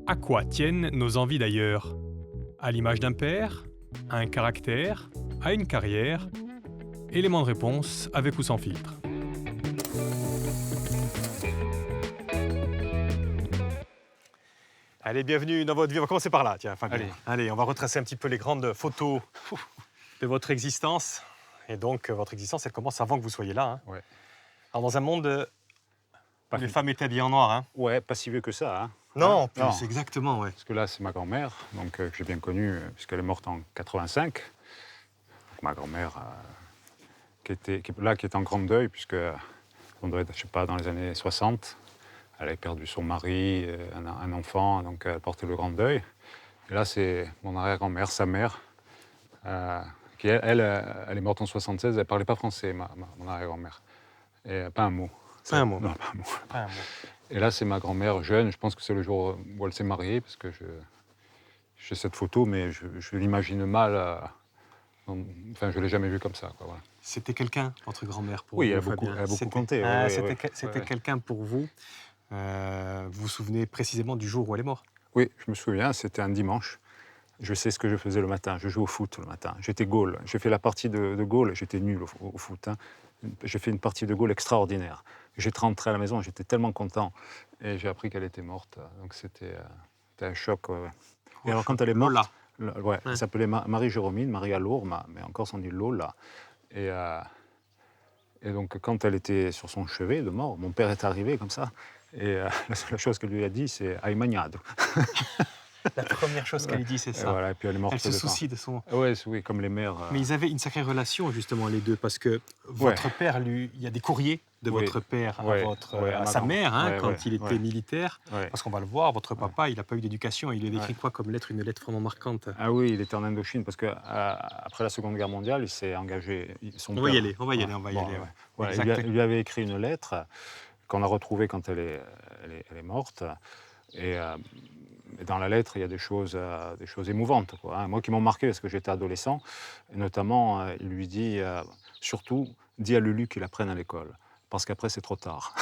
À quoi tiennent nos envies d'ailleurs? À l'image d'un père? À un caractère? À une carrière? Élément de réponse avec ou sans filtre. Allez, bienvenue dans votre vie. On va commencer par là, tiens, Fabien. Allez, on va retracer un petit peu les grandes photos de votre existence. Et donc, votre existence, elle commence avant que vous soyez là. Ouais. Alors, dans un monde où les si- femmes étaient habillées en noir. Ouais, pas si vieux que ça. Hein. Non, Hein en plus, exactement, ouais. Parce que là, c'est ma grand-mère, donc, que j'ai bien connue, puisqu'elle est morte en 85. Donc, ma grand-mère, qui est en grand deuil, puisque on doit être, je sais pas, dans les années 60. Elle avait perdu son mari, un enfant, donc elle portait le grand deuil. Et là, c'est mon arrière-grand-mère, sa mère, qui, elle est morte en 76. Elle parlait pas français, mon arrière-grand-mère. Et pas un mot. Pas un mot. Non, pas un mot. Pas un mot. Et là, c'est ma grand-mère jeune. Je pense que c'est le jour où elle s'est mariée, parce que j'ai cette photo, mais je l'imagine mal. Enfin, je ne l'ai jamais vue comme ça. Quoi, voilà. C'était quelqu'un, votre grand-mère, pour Oui, vous, elle a beaucoup compté. C'était quelqu'un pour vous. Vous vous souvenez précisément du jour où elle est morte? Oui, je me souviens, c'était un dimanche. Je sais ce que je faisais le matin. Je jouais au foot le matin. J'étais goal. J'ai fait la partie de goal. J'étais nul au foot. Hein. J'ai fait une partie de goal extraordinaire. J'étais rentré à la maison, j'étais tellement content. Et j'ai appris qu'elle était morte. Donc c'était un choc. Et alors quand elle est morte, Lola. elle s'appelait Marie-Jérôme, Marie Alour, mais encore on dit Lola. Et donc quand elle était sur son chevet de mort, mon père est arrivé comme ça. Et la seule chose qu'elle lui a dit, c'est « Ai magnado ». La première chose qu'elle dit, c'est ça. Voilà, et puis elle est morte. Elle se soucie de son... Oui, comme les mères. Mais ils avaient une sacrée relation, justement, les deux, parce que votre père, lui, il y a des courriers de votre père à sa mère, quand il était militaire. Parce qu'on va le voir, votre papa, il n'a pas eu d'éducation. Il avait écrit quoi comme lettre? Une lettre vraiment marquante. Ah oui, il était en Indochine, parce qu'après la Seconde Guerre mondiale, il s'est engagé... On va y aller. Il lui avait écrit une lettre qu'on a retrouvée quand elle est morte. Et dans la lettre, il y a des choses émouvantes, quoi, hein. Moi qui m'ont marqué parce que j'étais adolescent. Et notamment, il lui dit surtout, dis à Lulu qu'il apprenne à l'école, parce qu'après c'est trop tard.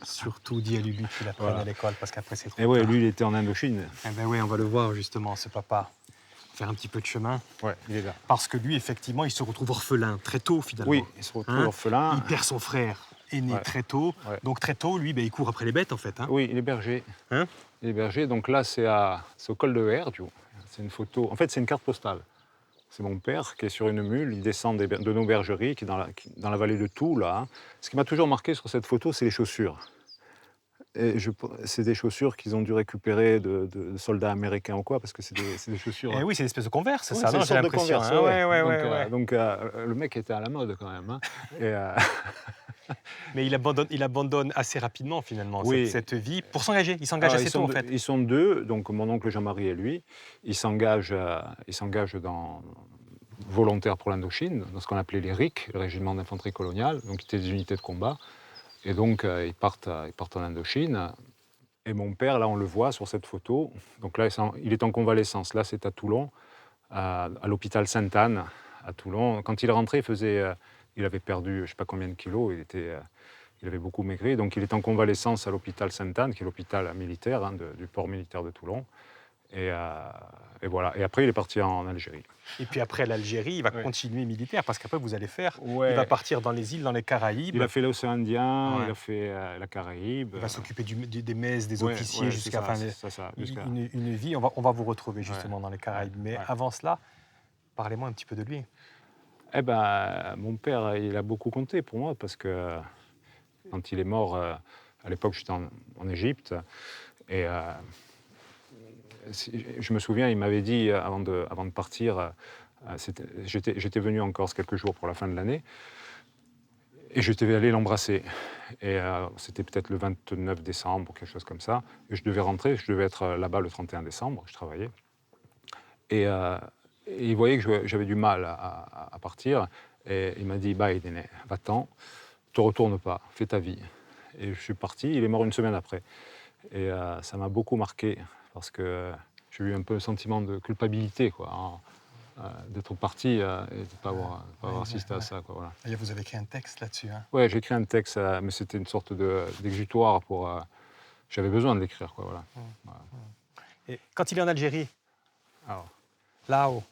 Surtout, dis à Lulu qu'il apprenne à l'école, parce qu'après c'est trop tard. Et oui, lui, il était en Indochine. Eh ben oui, on va le voir justement, ce papa, faire un petit peu de chemin. Ouais, il est là. Parce que lui, effectivement, il se retrouve orphelin très tôt, finalement. Oui, il se retrouve orphelin. Il perd son frère aîné très tôt. Donc très tôt, lui, il court après les bêtes, en fait. Oui, il est berger. Il est berger. Donc là, c'est au col de Herdioux. C'est une photo. En fait, c'est une carte postale. C'est mon père qui est sur une mule. Il descend de nos bergeries, qui est dans la vallée de Toul, là, hein. Ce qui m'a toujours marqué sur cette photo, c'est les chaussures. C'est des chaussures qu'ils ont dû récupérer de soldats américains ou quoi, parce que c'est des chaussures... oui, c'est une espèce de Converse, c'est ça, non, j'ai l'impression. Donc le mec était à la mode quand même. Hein. Mais il abandonne assez rapidement, finalement, cette vie, pour s'engager. Il s'engage assez tôt, en fait. Ils sont deux, donc mon oncle Jean-Marie et lui. Ils s'engagent volontaires pour l'Indochine, dans ce qu'on appelait les RIC, le régiment d'infanterie coloniale, donc qui étaient des unités de combat. Et donc, ils partent en Indochine. Et mon père, là, on le voit sur cette photo. Donc là, il est en convalescence. Là, c'est à Toulon, à l'hôpital Sainte-Anne, à Toulon. Quand il est rentré, il avait perdu je ne sais pas combien de kilos. Il avait beaucoup maigri. Donc, il est en convalescence à l'hôpital Sainte-Anne, qui est l'hôpital militaire, hein, du port militaire de Toulon. Et voilà. Et après, il est parti en Algérie. Et puis après l'Algérie, il va continuer militaire, parce qu'après, vous allez faire... Il va partir dans les îles, dans les Caraïbes. Il a fait l'océan Indien, il a fait la Caraïbe. Il va s'occuper des messes, des officiers, jusqu'à... Une vie, on va vous retrouver justement dans les Caraïbes. Mais avant cela, parlez-moi un petit peu de lui. Eh ben, mon père, il a beaucoup compté pour moi, parce que quand il est mort, à l'époque, j'étais en Égypte. Et je me souviens, il m'avait dit, avant de partir, j'étais venu en Corse quelques jours pour la fin de l'année, et j'étais allé l'embrasser. Et c'était peut-être le 29 décembre, ou quelque chose comme ça. Et je devais rentrer, je devais être là-bas le 31 décembre, je travaillais. Et il voyait que j'avais du mal à partir. Et il m'a dit, bah, Idene, va-t'en, te retourne pas, fais ta vie. Et je suis parti, il est mort une semaine après. Et ça m'a beaucoup marqué, parce que j'ai eu un peu un sentiment de culpabilité, quoi, d'être parti et de ne pas avoir assisté à ça, quoi, voilà. Et vous avez écrit un texte là-dessus, hein? Oui, j'ai écrit un texte, mais c'était une sorte d'exutoire pour... j'avais besoin de l'écrire, quoi, voilà. Voilà. Et quand il est en Algérie, Alors, là-haut.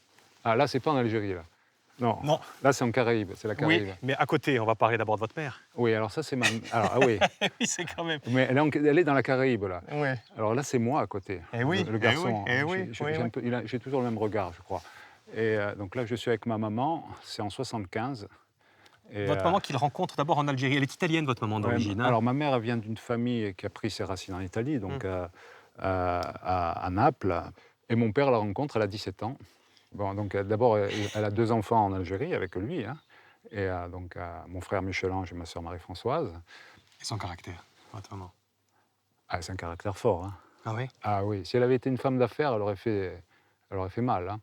ah, là, c'est pas en Algérie, là. Non. Non. Là, c'est en Caraïbes, c'est la Caraïbe. Oui, mais à côté, on va parler d'abord de votre mère. Oui, alors ça, c'est ma... Alors, ah oui, Oui, c'est quand même. mais elle est dans la Caraïbe, là. Oui. Alors là, c'est moi à côté, Eh oui, le garçon. eh oui, J'ai toujours le même regard, je crois. Et donc là, je suis avec ma maman, c'est en 75. Et, votre maman qu'il rencontre d'abord en Algérie. Elle est italienne, votre maman d'origine. Hein. Alors ma mère vient d'une famille qui a pris ses racines en Italie, donc à Naples. Et mon père la rencontre, elle a 17 ans. Bon, donc d'abord, elle a 2 enfants en Algérie avec lui. Hein. Et donc mon frère Michel-Ange et ma sœur Marie-Françoise. Et son caractère, votre maman. Ah, c'est un caractère fort. Hein. Ah oui. Ah oui, si elle avait été une femme d'affaires, elle aurait fait mal. Hein.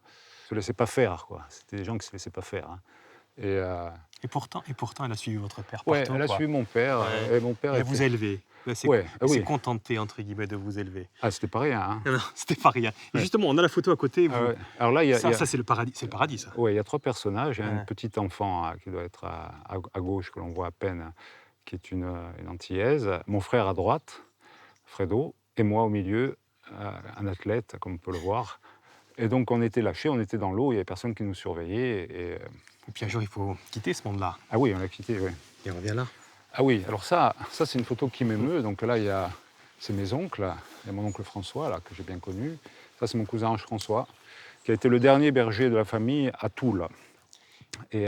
Elle ne se laissait pas faire, quoi. C'était des gens qui ne se laissaient pas faire. Hein. Et pourtant, elle a suivi votre père Oui, partout. elle a suivi mon père. Ouais. Et mon père elle vous a élevé. Elle s'est oui. contentée, entre guillemets, de vous élever. Ah, c'était pas rien. Hein. Non, c'était pas rien. Et justement, on a la photo à côté. Vous... ouais. Alors là, ça, c'est le paradis. C'est le paradis, ça. Oui, il y a 3 personnages. Il y a une petite enfant qui doit être à gauche, que l'on voit à peine, qui est une Antillaise. Mon frère à droite, Fredo, et moi au milieu, un athlète, comme on peut le voir. Et donc on était lâchés, on était dans l'eau, il n'y avait personne qui nous surveillait. Et puis un jour, il faut quitter ce monde-là. Ah oui, on l'a quitté, oui. Et on revient là. Ah oui, alors ça c'est une photo qui m'émeut. Donc là, c'est mes oncles. Il y a mon oncle François, là, que j'ai bien connu. Ça, c'est mon cousin Ange-François, qui a été le dernier berger de la famille à Toul. Et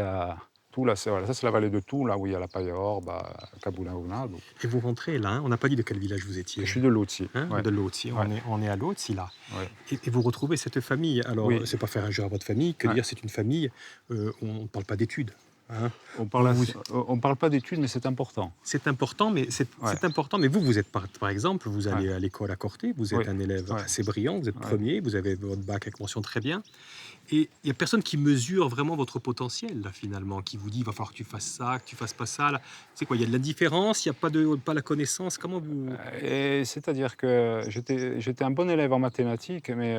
Toul, ça c'est la vallée de Toul, là où il y a la Paille-Orbe, Kabounaouna. Et vous rentrez là, hein, on n'a pas dit de quel village vous étiez. Je suis de Lotzi. Hein, ouais. De Lotzi, on est à Lotzi là. Ouais. Et vous retrouvez cette famille. Alors, oui. c'est pas faire injure à votre famille que dire c'est une famille, on ne parle pas d'études. Hein. On parle pas d'études, mais c'est important. C'est important, mais important. Mais vous êtes par exemple, vous allez à l'école à Corté, vous êtes un élève assez brillant, vous êtes premier, vous avez votre bac avec mention très bien. Et il n'y a personne qui mesure vraiment votre potentiel, là, finalement, qui vous dit il va falloir que tu fasses ça, que tu fasses pas ça. Là. C'est quoi? Il y a de l'indifférence, il n'y a pas la connaissance. Comment vous... C'est-à-dire que j'étais un bon élève en mathématiques, mais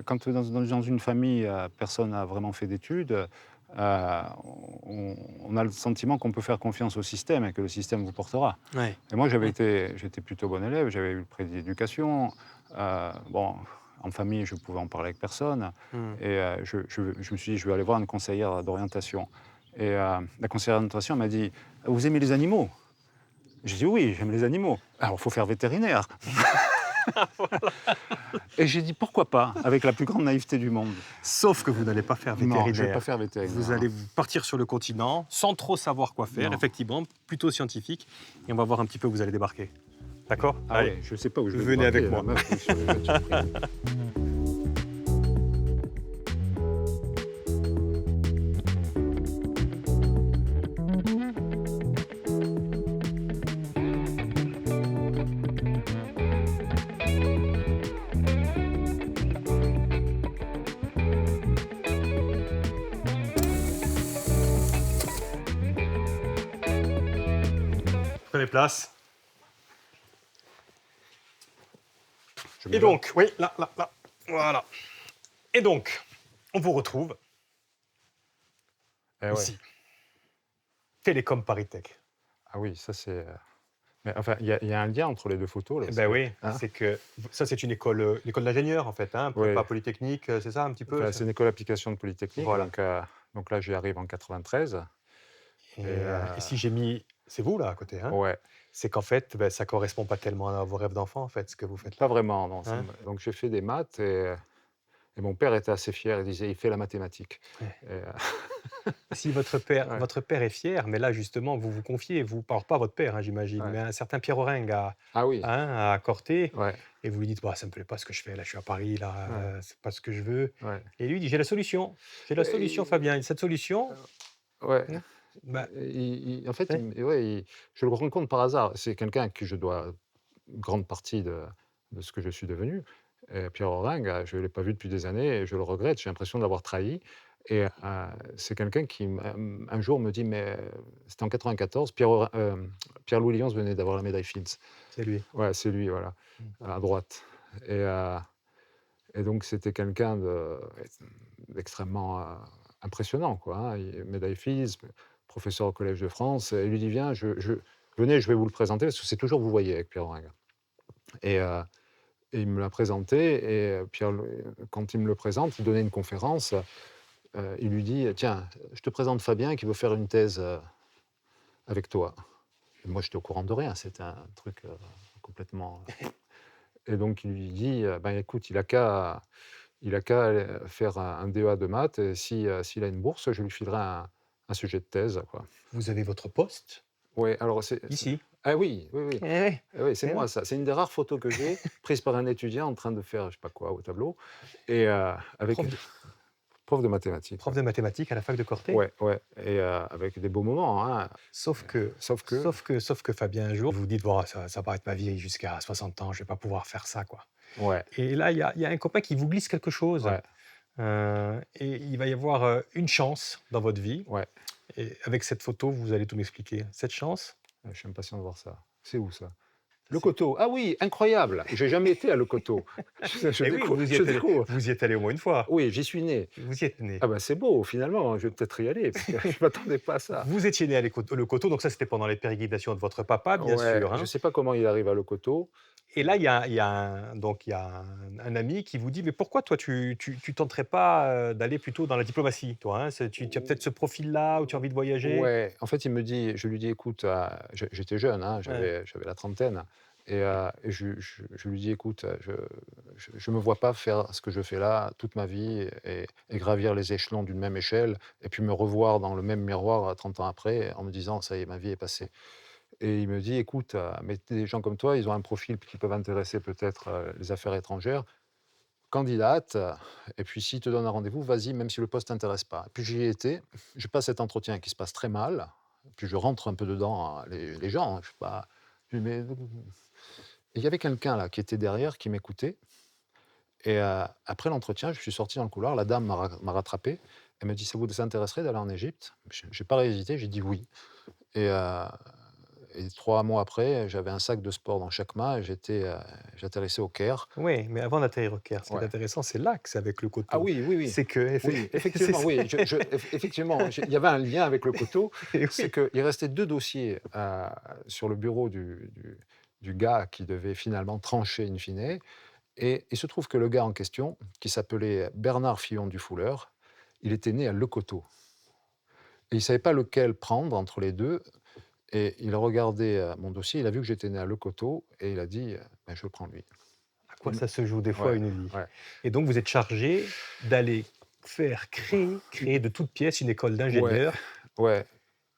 quand dans une famille, personne n'a vraiment fait d'études, on a le sentiment qu'on peut faire confiance au système et que le système vous portera. Ouais. Et moi, j'étais plutôt bon élève, j'avais eu le prix d'éducation. Bon, en famille, je pouvais en parler avec personne. Et je me suis dit, je vais aller voir une conseillère d'orientation. Et la conseillère d'orientation m'a dit, vous aimez les animaux? J'ai dit, oui, j'aime les animaux. Alors, il faut faire vétérinaire. Voilà. Et j'ai dit, pourquoi pas, avec la plus grande naïveté du monde. Sauf que vous n'allez pas faire vétérinaire. Non, je ne vais pas faire vétérinaire. Vous allez partir sur le continent sans trop savoir quoi faire, effectivement, plutôt scientifique. Et on va voir un petit peu où vous allez débarquer. D'accord? Allez, ouais, je ne sais pas où je vais Venez avec moi. Prenez place. Et donc, oui, là, voilà. Et donc, on vous retrouve ici. Ouais. Télécom ParisTech. Ah oui, ça c'est... Mais enfin, il y a un lien entre les 2 photos. Là, ben oui, hein, c'est que ça c'est une école d'ingénieur en fait, hein, pas polytechnique, c'est ça un petit peu. Enfin, c'est une école d'application de Polytechnique. Voilà. Donc là, j'y arrive en 93. Et si j'ai mis, c'est vous là à côté, hein? Ouais. C'est qu'en fait, ça correspond pas tellement à vos rêves d'enfant en fait, ce que vous faites. Pas vraiment, non. Hein? Donc j'ai fait des maths et mon père était assez fier. Il disait, il fait la mathématique. Ouais. Si votre père est fier, mais là justement, vous vous confiez, vous parlez pas à votre père, hein, j'imagine, mais un certain Pierre Oring à Corté, et vous lui dites, bah, ça me plaît pas ce que je fais, là, je suis à Paris, là, c'est pas ce que je veux. Et lui dit, j'ai la solution, Fabien. Cette solution. En fait, je le rencontre par hasard. C'est quelqu'un à qui je dois une grande partie de ce que je suis devenu. Pierre Oring, je ne l'ai pas vu depuis des années et je le regrette. J'ai l'impression de l'avoir trahi. Et c'est quelqu'un qui, un jour, me dit, mais c'était en 94, Pierre-Louis Lions venait d'avoir la médaille Fields. C'est lui. Ouais, c'est lui, voilà, à droite. Et donc, c'était quelqu'un d'extrêmement impressionnant, quoi. Hein. Médaille Fields, professeur au Collège de France. Et il lui dit, viens, venez, je vais vous le présenter, parce que c'est toujours vous voyez avec Pierre Oring. Et Et il me l'a présenté, et puis quand il me le présente, il donnait une conférence, il lui dit: «Tiens, je te présente Fabien qui veut faire une thèse, avec toi». Et moi, j'étais au courant de rien, c'était un truc, complètement, et donc il lui dit: «Ben, écoute, il a qu'à faire un DEA de maths, et s'il a une bourse, je lui filerai un sujet de thèse, quoi». Vous avez votre poste Ouais, alors c'est ici. ah oui, oui, oui. Eh ouais, Ah oui, c'est eh moi ouais. ça. C'est une des rares photos que j'ai, prise par un étudiant en train de faire je sais pas quoi au tableau, et avec Prof de, prof de mathématiques, prof ouais. de mathématiques à la fac de Corté. Ouais, ouais, et avec des beaux moments, hein. Sauf que, Sauf que sauf que Fabien, un jour, vous vous dites, bon, ça va être ma vie jusqu'à 60 ans, je vais pas pouvoir faire ça, quoi. ouais, Et là, il y a un copain qui vous glisse quelque chose. ouais, Et il va y avoir une chance dans votre vie. ouais. Et avec cette photo, vous allez tout m'expliquer. Cette chance, Je suis impatient de voir ça. C'est où ça? Le c'est... Coteau. Ah oui, incroyable! J'ai jamais été à Le Coteau. Je Eh oui, découvre je découvre. vous y êtes allé au moins une fois. Oui, j'y suis né. Vous y êtes né. Ah bah, c'est beau finalement, je vais peut-être y aller parce que je m'attendais pas à ça. Vous étiez né à Le Coteau, donc ça c'était pendant les pérégrinations de votre papa, bien Ouais, sûr, je hein. sais pas comment il arrive à Le Coteau. Et là, il y a un ami qui vous dit, mais pourquoi toi tu tenterais pas d'aller plutôt dans la diplomatie, toi, hein? Tu as peut-être ce profil-là où tu as envie de voyager. Ouais, en fait, je lui dis: «Écoute», j'étais jeune, hein, Ouais. j'avais la trentaine, et je lui dis: «Écoute, je me vois pas faire ce que je fais là toute ma vie, et gravir les échelons d'une même échelle, et puis me revoir dans le même miroir, 30 ans après en me disant: "Ça y est, ma vie est passée"». Et il me dit: «Écoute, mais des gens comme toi, ils ont un profil qui peuvent intéresser peut-être, les affaires étrangères. Candidate, et puis s'il te donne un rendez-vous, vas-y, même si le poste t'intéresse pas». Puis j'y ai été, je passe cet entretien qui se passe très mal, puis je rentre un peu dedans, les gens, je sais pas, je dis: «Mais» et il y avait quelqu'un là qui était derrière, qui m'écoutait, et après l'entretien, je suis sorti dans le couloir, la dame m'a rattrapé, elle m'a dit: «Ça vous intéresserait d'aller en Égypte?» J'ai pas hésité, j'ai dit: «Oui», et 3 mois après, j'avais un sac de sport dans chaque main, et j'atterrissais au Caire. Oui, mais avant d'atterrir au Caire, ce qui est Ouais. intéressant, c'est l'axe avec Le Ah Coteau. oui, oui, oui. C'est que Oui, c'est effectivement, ça. oui. Effectivement, il y avait un lien avec le coteau. Et C'est oui. qu'il restait 2 dossiers, sur le bureau du gars qui devait finalement trancher in fine, et il se trouve que le gars en question, qui s'appelait Bernard Fillon du Fouleur, il était né à Le Coteau, et il ne savait pas lequel prendre entre les 2, et il a regardé, mon dossier, il a vu que j'étais né à Le Coteau, et il a dit: «Ben, je le prends lui». À quoi Il me ça se joue des fois Ouais, une vie. ouais, Et donc vous êtes chargé d'aller créer de toutes pièces une école ouais, d'ingénieurs. ouais.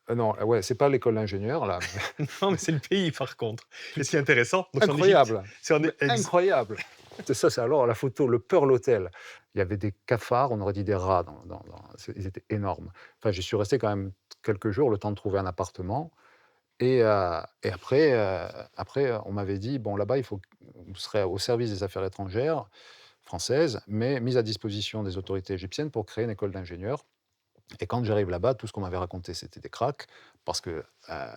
Non, ouais, c'est pas l'école d'ingénieur là. Non, mais c'est le pays par contre. Et ce qui est intéressant, donc c'est en Égypte. Incroyable, C'est en mais incroyable! C'est ça, c'est alors la photo, le Pearl Hotel. Il y avait des cafards, on aurait dit des rats ils étaient énormes. Enfin, j'y suis resté quand même quelques jours, le temps de trouver un appartement, et après, on m'avait dit: «Bon, là-bas, il faut vous serez au service des affaires étrangères françaises, mais mise à disposition des autorités égyptiennes pour créer une école d'ingénieurs». Et quand j'arrive là-bas, tout ce qu'on m'avait raconté, c'était des cracks, parce que,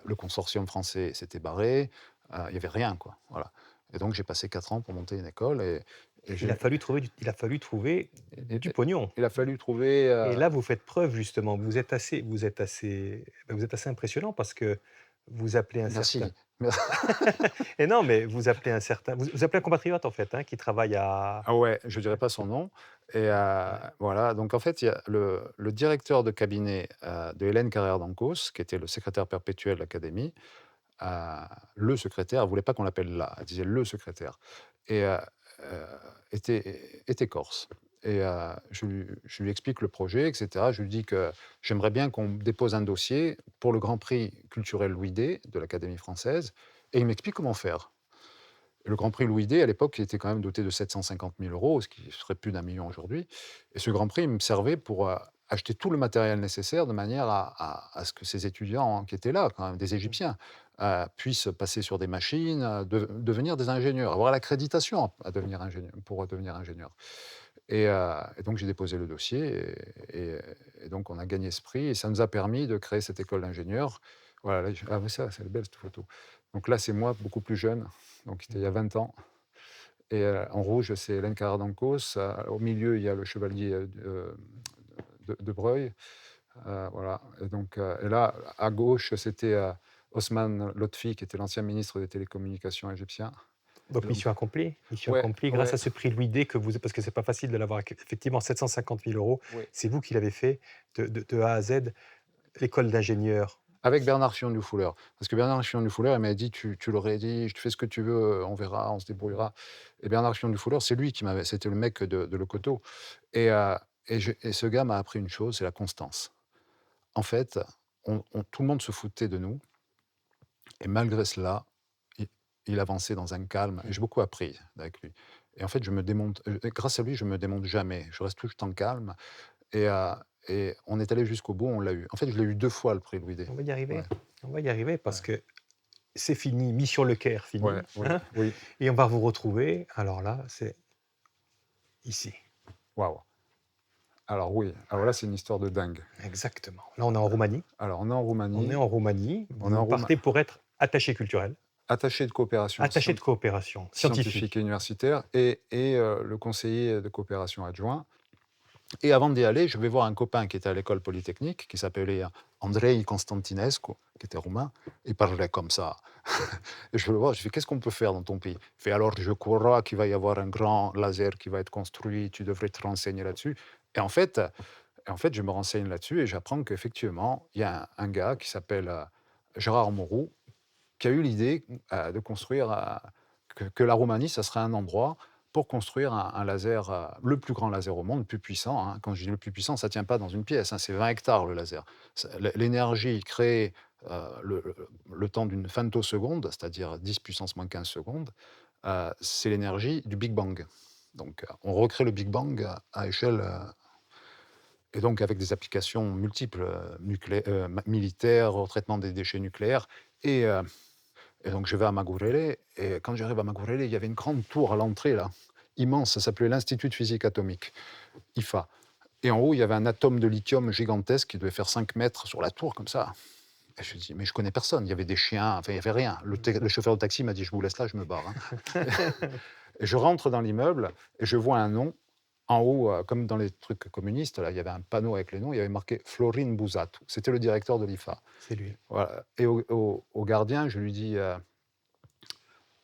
le consortium français s'était barré, il y avait rien, quoi, voilà. Et donc j'ai passé 4 ans pour monter une école, et Il a j'ai fallu trouver et du pognon. il a fallu trouver, Et là, vous faites preuve justement, vous êtes assez impressionnant parce que vous appelez un certain merci, mer et non, mais vous appelez un compatriote en fait, hein, qui travaille à ah ouais, je dirais pas son nom, et ouais. voilà, donc en fait, il y a le directeur de cabinet, de Hélène Carrère d'Ancos, qui était le secrétaire perpétuel de l'académie, heu, le secrétaire, elle voulait pas qu'on l'appelle là, elle disait le secrétaire, et heu, était corse, et je lui explique le projet, et cetera. Je lui dis que j'aimerais bien qu'on dépose un dossier pour le grand prix culturel Louis D de l'Académie française, et il m'explique comment faire. Le Grand Prix Louis D, à l'époque, il était quand même doté de 750 000 €, ce qui serait plus d'1 million aujourd'hui. Et ce Grand Prix, il me servait pour acheter tout le matériel nécessaire de manière à ce que ces étudiants qui étaient là, quand même, des Égyptiens, puissent passer sur des machines, devenir des ingénieurs, avoir l'accréditation à devenir ingénieur, pour devenir ingénieur. Et donc, j'ai déposé le dossier, et donc, on a gagné ce prix, et ça nous a permis de créer cette école d'ingénieurs. Voilà, là, ah, mais ça, c'est belle cette photo. Donc là, c'est moi beaucoup plus jeune, donc c'était il y a 20 ans. Et en rouge, c'est Hélène Carrère d'Ancos. Au milieu, il y a le chevalier de Breuil. Voilà. Et donc, et là, à gauche, c'était Osman Lotfi, qui était l'ancien ministre des Télécommunications égyptien. Donc mission accomplie grâce à ce prix Louis D que vous parce que c'est pas facile de l'avoir effectivement 750 000 €. Oui. C'est vous qui l'avez fait de A à Z, l'école d'ingénieur. Avec Bernard Chion du Fouleur. Parce que Bernard Chion du Fouleur, il m'a dit: Tu l'aurais dit, tu fais ce que tu veux, on verra, on se débrouillera. Et Bernard Chion du Fouleur, c'est lui qui m'avait c'était le mec de Le Coteau. Et et ce gars m'a appris une chose, c'est la constance. En fait, tout le monde se foutait de nous et malgré cela, il il avançait dans un calme et j'ai beaucoup appris avec lui. Et en fait, je me démonte grâce à lui, je me démonte jamais. Je reste tout le temps calme et on est allé jusqu'au bout, on l'a eu. En fait, je l'ai eu 2 fois le prix Louis D. On va y arriver, Ouais, on va y arriver parce ouais. que c'est fini, mission Le Caire fini, Ouais, oui, hein, oui. et on va vous retrouver, alors là, c'est ici. Waouh! Alors oui, alors là, c'est une histoire de dingue. Exactement. Là, on est en Roumanie. Alors on est en On est Roumanie, en Roumanie. on est en Vous partez pour être attaché culturel, attaché de coopération attaché de coopération scientifique scientifique. et universitaire et le conseiller de coopération adjoint. Et avant d'y aller, je vais voir un copain qui était à l'école polytechnique, qui s'appelait Andrei Constantinescu, qui était roumain. Il parlait comme ça. Et je le vois, je fais: «Qu'est-ce qu'on peut faire dans ton pays?» Il fait: «Alors, je crois qu'il va y avoir un grand laser qui va être construit, tu devrais te renseigner là-dessus». Et en fait, je me renseigne là-dessus et j'apprends qu'effectivement, il y a un gars qui s'appelle Gérard Mourou, qui a eu l'idée de construire, que la Roumanie, ça serait un endroit pour construire un laser, le plus grand laser au monde, le plus puissant. Hein. Quand je dis le plus puissant, ça ne tient pas dans une pièce, hein, c'est 20 hectares le laser. L'énergie créée le temps d'une femtoseconde, c'est-à-dire 10 puissance moins 15 secondes, c'est l'énergie du Big Bang. Donc, on recrée le Big Bang à échelle et donc avec des applications multiples, militaires, au traitement des déchets nucléaires. Et, euh, et donc je vais à Magurele, et quand j'arrive à Magurele, il y avait une grande tour à l'entrée, là, immense, ça s'appelait l'Institut de physique atomique, IFA. Et en haut, il y avait un atome de lithium gigantesque qui devait faire 5 mètres sur la tour, comme ça. Et je me dis, mais je connais personne, il y avait des chiens, enfin, il n'y avait rien. Le chauffeur de taxi m'a dit, je vous laisse là, je me barre. Hein. Et je rentre dans l'immeuble et je vois un nom. En haut, comme dans les trucs communistes, là, il y avait un panneau avec les noms, il y avait marqué Florin Buzatu. C'était le directeur de l'IFA. C'est lui. Voilà. Et au gardien, je lui dis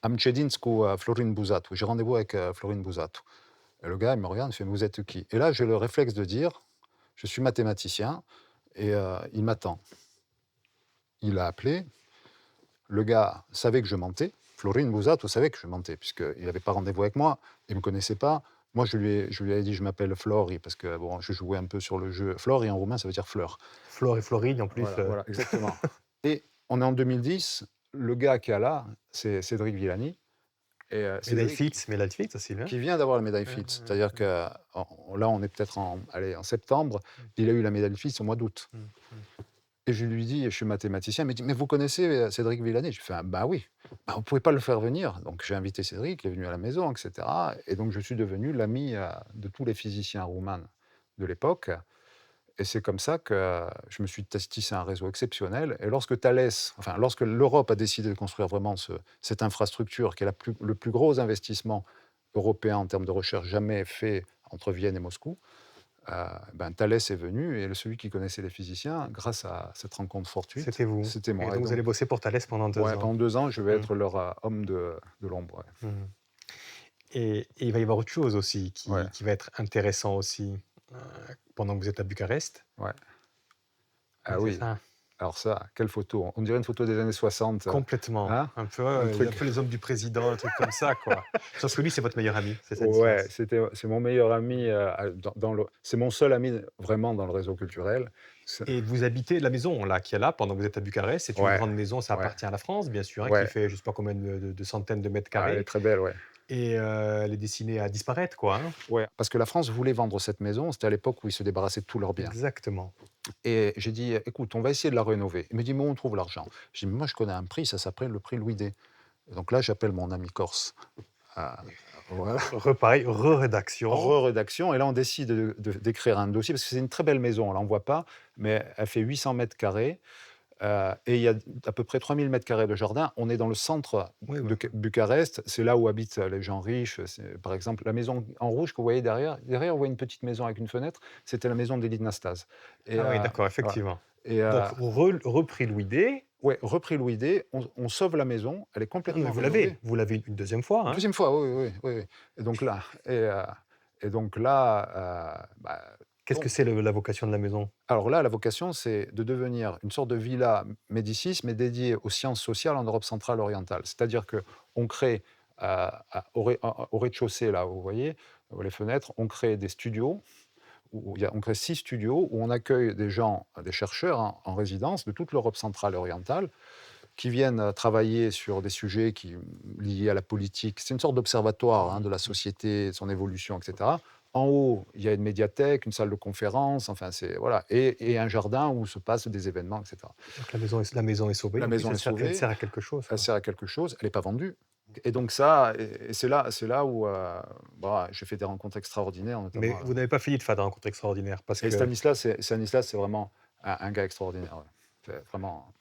Am Chedinscu Florin Buzatu. J'ai rendez-vous avec Florin Buzatu. Et le gars, il me regarde, il fait: vous êtes qui? Et là, j'ai le réflexe de dire: je suis mathématicien, et il m'attend. Il a appelé. Le gars savait que je mentais. Florin Buzatu savait que je mentais, puisqu'il n'avait pas rendez-vous avec moi, il ne me connaissait pas. Moi, je lui ai dit: je m'appelle Flori, parce que bon, je jouais un peu sur le jeu. Flori en roumain, ça veut dire fleur. Flore et Floride, en plus. Voilà, voilà, exactement. Et on est en 2010. Le gars qui est là, c'est Cédric Villani. Et Médaille Cédric, Fields, médaille Fields aussi, bien. qui vient d'avoir la médaille Fields. C'est-à-dire que là, on est peut-être en septembre. Il a eu la médaille Fields au mois d'août. Et je lui dis, je suis mathématicien, il me dit: mais vous connaissez Cédric Villani? Je fais: bah oui. Bah, vous ne pouvez pas le faire venir. Donc j'ai invité Cédric, il est venu à la maison, etc. Et donc je suis devenu l'ami de tous les physiciens roumains de l'époque. Et c'est comme ça que je me suis tissé un réseau exceptionnel. Et lorsque lorsque l'Europe a décidé de construire vraiment cette infrastructure, qui est le plus gros investissement européen en termes de recherche jamais fait entre Vienne et Moscou, Thalès est venu, et celui qui connaissait les physiciens, grâce à cette rencontre fortuite, C'était vous. c'était moi. Et donc, vous allez bosser pour Thales pendant 2 ans. Pendant 2 ans, je vais être leur homme de l'ombre. Ouais. Et il va y avoir autre chose aussi qui Ouais. va être intéressant aussi pendant que vous êtes à Bucarest. Ouais. Ah C'est oui. ça. Alors ça, quelle photo! On dirait une photo des années 60. Complètement. Hein? Un peu, Un truc. un peu les hommes du président, un truc comme ça, quoi. Parce que lui, c'est votre meilleur ami, c'est ça Ouais, différence. c'est mon meilleur ami, c'est mon seul ami vraiment dans le réseau culturel. Et vous habitez la maison là, qui est là pendant que vous êtes à Bucarest. C'est une Ouais, grande maison, ça ouais, appartient à la France, bien sûr, hein, qui ouais. fait je ne sais pas combien de centaines de mètres Ah, elle est carrés. très belle, ouais. Et elle est destinée à disparaître, quoi. Hein. Ouais, parce que la France voulait vendre cette maison, c'était à l'époque où ils se débarrassaient de tous leurs biens. Exactement. Et j'ai dit: écoute, on va essayer de la rénover. Il me dit: mais où on trouve l'argent? J'ai dit: mais moi, je connais un prix, ça s'appelle le prix Louis D. Et donc là, j'appelle mon ami corse. Voilà. Pareil, re-rédaction. Re-rédaction. Et là, on décide d'écrire un dossier, parce que c'est une très belle maison, on ne l'en voit pas, mais elle fait 800 mètres carrés. Et il y a à peu près 3000 mètres carrés de jardin. On est dans le centre Oui, oui. de Bucarest. C'est là où habitent les gens riches. Par exemple, la maison en rouge que vous voyez derrière. Derrière, on voit une petite maison avec une fenêtre. C'était la maison d'Élie Nastase. Et, Ah oui, d'accord, voilà. effectivement. Et, Donc, repris Louis D, Ouais, repris Louis D, on sauve la maison, elle est complètement rénovée. Vous l'avez une deuxième fois. Hein. Deuxième fois, oui. Et donc là, bah, Qu'est-ce que c'est la vocation de la maison? alors là, la vocation, c'est de devenir une sorte de villa Médicis, mais dédiée aux sciences sociales en Europe centrale orientale. C'est-à-dire qu'on crée, au rez-de-chaussée, là, vous voyez, les fenêtres, on crée des studios, on crée 6 studios où on accueille des gens, des chercheurs en résidence de toute l'Europe centrale et orientale, qui viennent travailler sur des sujets liés à la politique. C'est une sorte d'observatoire de la société, de son évolution, etc. En haut, il y a une médiathèque, une salle de conférence, enfin, voilà, et un jardin où se passent des événements, etc. Donc la maison est sauvée. La maison est sauvée. Elle sert à quelque chose. Elle sert à quelque chose, elle n'est pas vendue. Et donc ça, c'est là où j'ai fait des rencontres extraordinaires. Notamment, mais vous n'avez pas fini de faire des rencontres extraordinaires. Et Stanislas, c'est vraiment un gars extraordinaire. Ouais. C'est vraiment...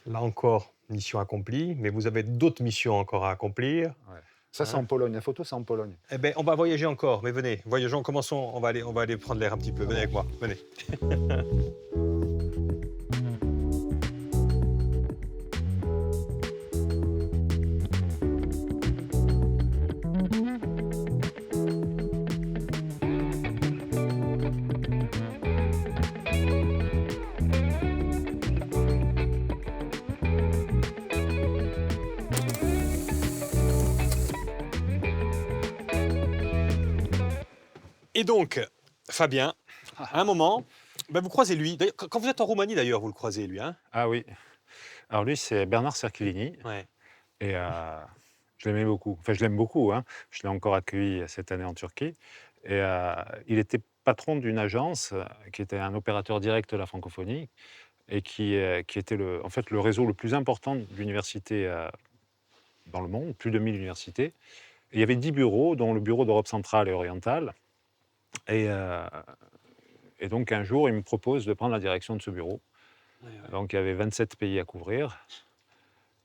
Là encore, mission accomplie, mais vous avez d'autres missions encore à accomplir. Ouais. Ça, c'est en Pologne. La photo, c'est en Pologne. Eh bien, on va voyager encore, mais venez, voyageons, commençons, on va aller prendre l'air un petit peu. Venez avec moi, venez. Et donc, Fabien, à un moment, vous croisez lui. Quand vous êtes en Roumanie, d'ailleurs, vous le croisez, lui. Hein. Ah oui. Alors lui, c'est Bernard Cerchilini. Ouais. Et je l'aimais beaucoup. Enfin, je l'aime beaucoup. Hein. Je l'ai encore accueilli cette année en Turquie. Et il était patron d'une agence qui était un opérateur direct de la francophonie et qui était en fait le réseau le plus important d'universités dans le monde, plus de 1000 universités. Et il y avait 10 bureaux, dont le bureau d'Europe centrale et orientale. Et donc un jour, il me propose de prendre la direction de ce bureau. Ouais. Donc il y avait 27 pays à couvrir.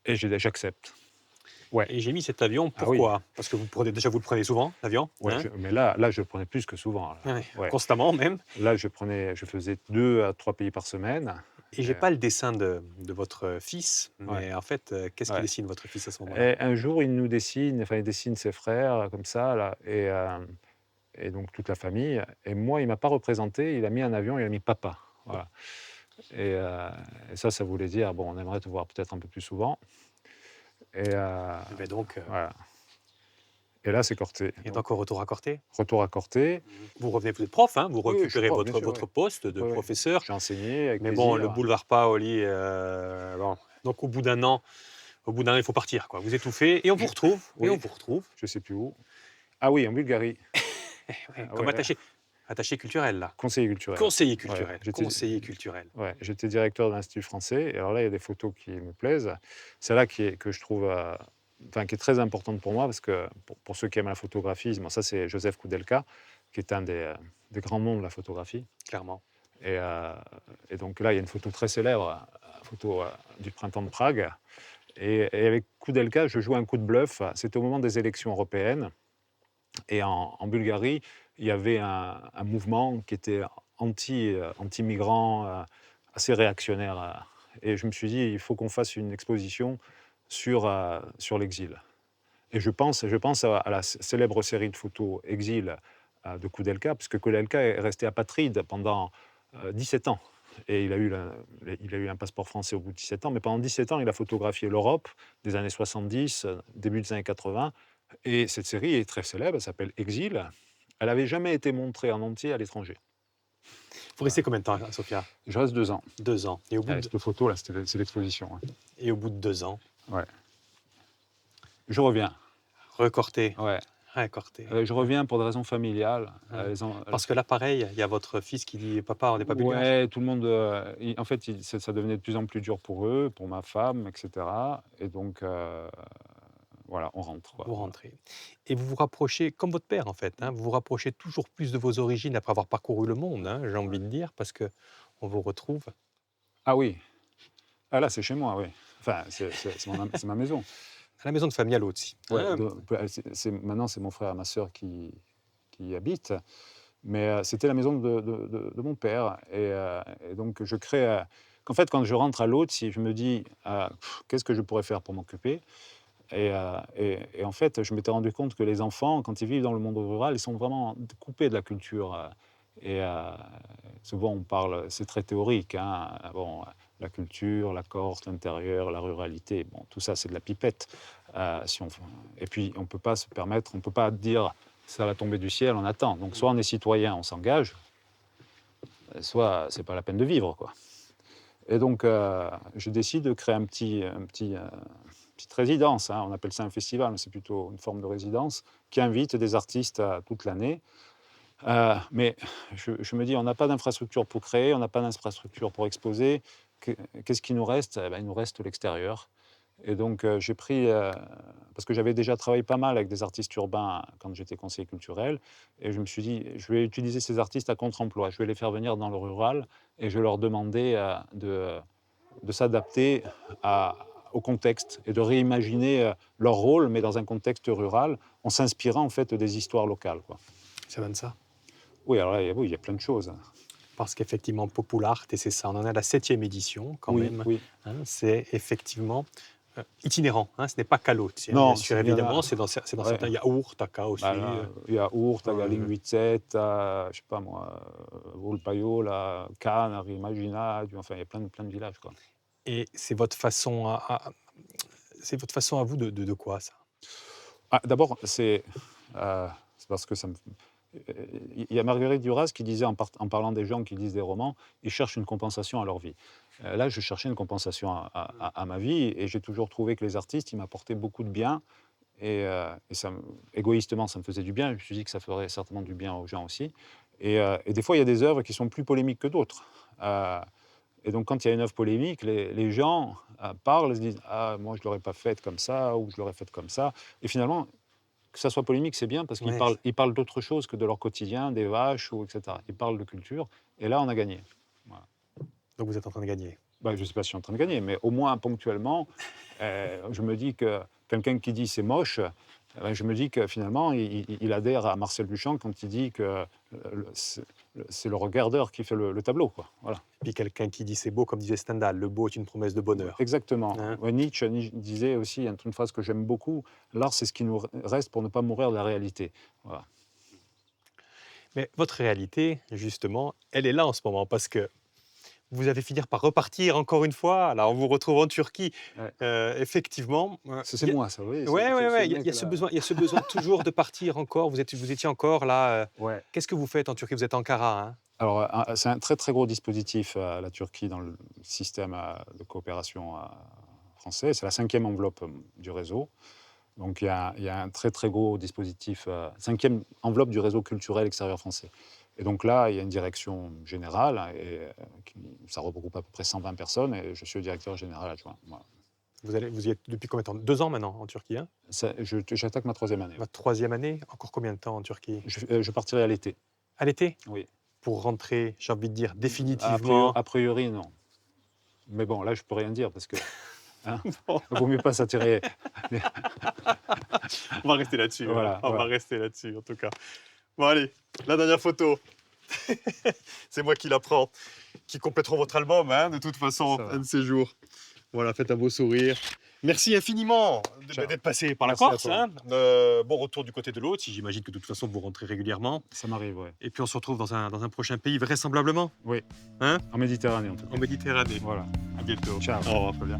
Et j'accepte. Ouais. Et j'ai mis cet avion, pourquoi? Oui. Parce que vous le prenez souvent, l'avion? Ouais, hein, mais là, je le prenais plus que souvent. Ouais. Constamment même? Là, je faisais 2 à 3 pays par semaine. Et j'ai pas le dessin de votre fils, mais en fait, qu'est-ce qu'il dessine, votre fils, à ce moment-là? Un jour, il dessine ses frères, comme ça, là, et donc toute la famille. Et moi, il ne m'a pas représenté, il a mis un avion, il a mis papa. Voilà. Et ça voulait dire, bon, on aimerait te voir peut-être un peu plus souvent. Et donc, voilà. Et là, c'est Corté. Et donc, retour à Corté? Retour à Corté. Vous revenez, vous êtes prof, hein, vous récupérez votre poste de professeur. J'ai enseigné avec mais plaisir. Bon, le boulevard Paoli, bon. Donc, au bout d'un an, il faut partir, quoi. Vous étouffez et on vous retrouve. Oui. Et on vous retrouve. Je ne sais plus où. Ah oui, en Bulgarie. Comme attaché culturel, là. Conseiller culturel. Conseiller culturel. Conseiller culturel. Ouais, j'étais directeur de l'Institut français. Et alors là, il y a des photos qui me plaisent. C'est là que je trouve... qui est très importante pour moi, parce que pour ceux qui aiment la photographie, ça c'est Joseph Koudelka, qui est un des grands noms de la photographie. Clairement. Et donc là, il y a une photo très célèbre, photo du printemps de Prague. Et avec Koudelka, je joue un coup de bluff. C'était au moment des élections européennes. Et en Bulgarie, il y avait un mouvement qui était anti-migrant, assez réactionnaire. Et je me suis dit, il faut qu'on fasse une exposition sur l'exil. Et je pense à la célèbre série de photos Exil de Koudelka, puisque Koudelka est resté apatride pendant 17 ans. Et il a eu un passeport français au bout de 17 ans, mais pendant 17 ans, il a photographié l'Europe des années 70, début des années 80. Et cette série est très célèbre, elle s'appelle Exil. Elle n'avait jamais été montrée en entier à l'étranger. Vous restez combien de temps, Sophia? Je reste 2 ans. 2 ans. Et au bout cette photo, là, c'est l'exposition. Hein. Et au bout de 2 ans? Ouais. Je reviens. Recorté. Ouais. Recorté. Je reviens pour des raisons familiales. Parce que là, pareil, il y a votre fils qui dit « Papa, on n'est pas bulgare ». Ouais, tout le monde... en fait, ça devenait de plus en plus dur pour eux, pour ma femme, etc. Et donc... voilà, on rentre. Vous rentrez. Et vous vous rapprochez, comme votre père en fait, hein, vous vous rapprochez toujours plus de vos origines après avoir parcouru le monde, hein, j'ai envie de dire, parce qu'on vous retrouve. Ah oui. Ah là, c'est chez moi, oui. Enfin, c'est ma maison. À la maison de famille à l'autre, aussi. Ouais, maintenant, c'est mon frère et ma sœur qui y habitent. Mais c'était la maison de mon père. Et donc, je crée qu'en fait, quand je rentre à l'autre, si je me dis qu'est-ce que je pourrais faire pour m'occuper et en fait, je m'étais rendu compte que les enfants, quand ils vivent dans le monde rural, ils sont vraiment coupés de la culture. Et souvent, on parle, c'est très théorique, hein, bon, la culture, la Corse, l'intérieur, la ruralité, bon, tout ça, c'est de la pipette. Et puis, on ne peut pas se permettre, on ne peut pas dire ça va tomber du ciel, on attend. Donc, soit on est citoyen, on s'engage, soit c'est pas la peine de vivre, quoi. Et donc, je décide de créer une petite résidence, hein. On appelle ça un festival, mais c'est plutôt une forme de résidence qui invite des artistes toute l'année. Mais je me dis, on n'a pas d'infrastructure pour créer, on n'a pas d'infrastructure pour exposer. Qu'est-ce qui nous reste? Il nous reste l'extérieur. Et donc, j'ai pris, parce que j'avais déjà travaillé pas mal avec des artistes urbains quand j'étais conseiller culturel, et je me suis dit, je vais utiliser ces artistes à contre-emploi. Je vais les faire venir dans le rural et je vais leur demander de s'adapter au contexte et de réimaginer leur rôle, mais dans un contexte rural, en s'inspirant en fait des histoires locales, quoi. Ça donne ça. Oui, alors là, il y a plein de choses. Parce qu'effectivement, Populart, et c'est ça, on en est à la 7e édition quand même. Oui. Hein, c'est effectivement itinérant, hein, ce n'est pas qu'à l'autre. Non, bien sûr, évidemment, c'est dans certains. Il y a Ourtaka aussi. Il y a Ourt, il y a Linguizet, je ne sais pas moi, Volpaiola, Cannes, Rimagina, enfin, il y a plein de villages, quoi. Et c'est votre façon à vous de quoi, ça? D'abord, c'est parce que ça me... Il y a Marguerite Duras qui disait, en parlant des gens qui lisent des romans, ils cherchent une compensation à leur vie. Là, je cherchais une compensation à ma vie, et j'ai toujours trouvé que les artistes, ils m'apportaient beaucoup de bien, et égoïstement, ça me faisait du bien. Je me suis dit que ça ferait certainement du bien aux gens aussi. Et des fois, il y a des œuvres qui sont plus polémiques que d'autres. Et donc, quand il y a une œuvre polémique, les gens parlent, se disent « Ah, moi, je ne l'aurais pas faite comme ça » ou « Je l'aurais faite comme ça ». Et finalement, que ça soit polémique, c'est bien, parce qu'ils parlent d'autre chose que de leur quotidien, des vaches, etc. Ils parlent de culture, et là, on a gagné. Voilà. Donc, vous êtes en train de gagner. Je ne sais pas si je suis en train de gagner, mais au moins, ponctuellement, je me dis que quelqu'un qui dit « c'est moche », je me dis que finalement, il adhère à Marcel Duchamp quand il dit que c'est le regardeur qui fait le tableau, quoi. Voilà. Puis quelqu'un qui dit c'est beau, comme disait Stendhal, le beau est une promesse de bonheur. Exactement. Hein? Nietzsche disait aussi, une phrase que j'aime beaucoup, l'art, c'est ce qui nous reste pour ne pas mourir de la réalité. Voilà. Mais votre réalité, justement, elle est là en ce moment, parce que vous avez fini par repartir encore une fois. Là, on vous retrouve en Turquie. Effectivement. C'est moi, ça, oui. Oui. Il y a ce besoin toujours de partir encore. Vous étiez encore là. Qu'est-ce que vous faites en Turquie? Vous êtes à Ankara, hein? Alors, c'est un très, très gros dispositif, la Turquie, dans le système de coopération français. C'est la 5e enveloppe du réseau. Donc, il y a un très, très gros dispositif, 5e enveloppe du réseau culturel extérieur français. Et donc là, il y a une direction générale, et ça regroupe à peu près 120 personnes, et je suis le directeur général adjoint. Voilà. Vous y êtes depuis combien de temps? 2 ans maintenant en Turquie, hein? J'attaque ma 3e année. Votre 3e année? Encore combien de temps en Turquie? Je partirai à l'été. À l'été? Oui. Pour rentrer, j'ai envie de dire, définitivement? A priori, non. Mais bon, là, je ne peux rien dire, parce que... Hein, il vaut mieux pas s'attirer. On va rester là-dessus. Voilà, on va rester là-dessus, en tout cas. Bon, allez, la dernière photo. C'est moi qui la prends. Qui compléteront votre album, hein, de toute façon, un de ces jours. Voilà, faites un beau sourire. Merci infiniment d'être passé par la Corse. Hein. Bon retour du côté de l'autre, si j'imagine que de toute façon vous rentrez régulièrement. Ça m'arrive, oui. Et puis on se retrouve dans un prochain pays, vraisemblablement. Oui. Hein? En Méditerranée, en tout cas. En Méditerranée. Voilà. À bientôt. Ciao. Au revoir, Fabien.